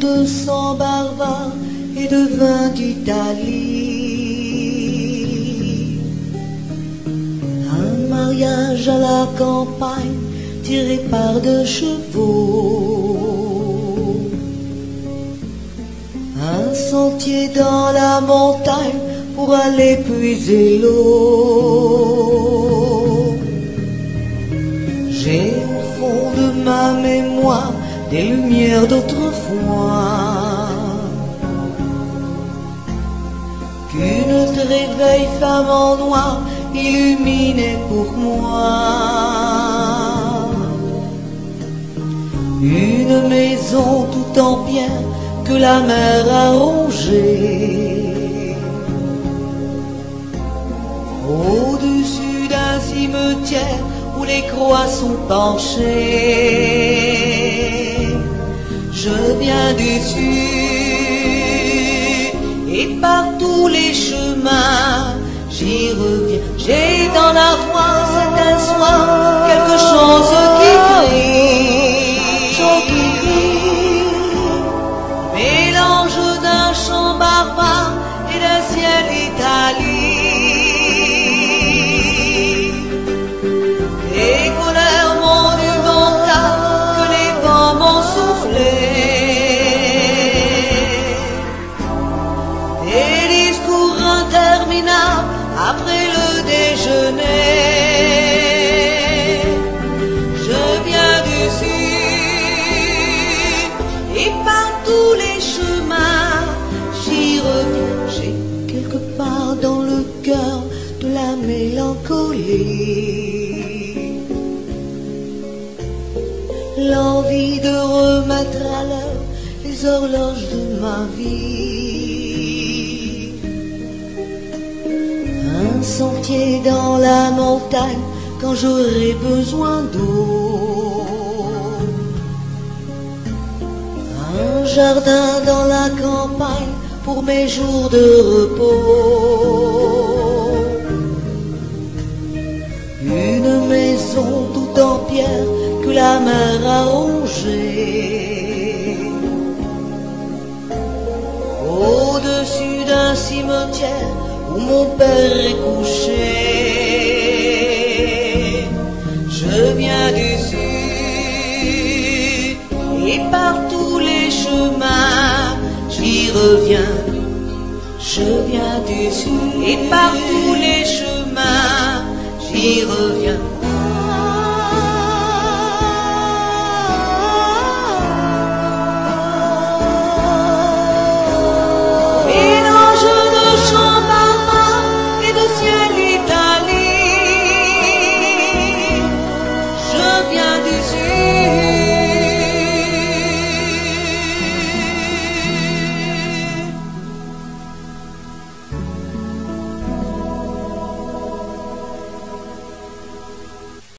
de sang barbare et de vin d'Italie. Un mariage à la campagne tiré par deux chevaux. Un sentier dans la montagne pour aller puiser l'eau. J'ai au fond de ma mémoire des lumières d'autrefois qu'une très vieille femme en noir illuminait pour moi. Une maison tout en pierre que la mer a rongée. Au-dessus d'un cimetière où les croix sont penchées. Je viens du sud et par tous les chemins j'y reviens. J'ai dans la voix certains soirs quelque chose qui crie, mélange d'un chant barbare et d'un ciel d'Italie. Les couleurs monumentales que les vents m'ont soufflées. Des discours interminables après le déjeuner. Je viens du sud et par tous les chemins j'y reviens. J'ai quelque part dans le cœur de la mélancolie, l'envie de remettre à l'heure les horloges de ma vie. Un sentier dans la montagne quand j'aurai besoin d'eau. Un jardin dans la campagne pour mes jours de repos. Une maison tout en pierre que la mer a rongée. Au-dessus d'un cimetière où mon père est couché. Je viens du sud et par tous les chemins j'y reviens. Je viens du sud et par tous les chemins j'y reviens.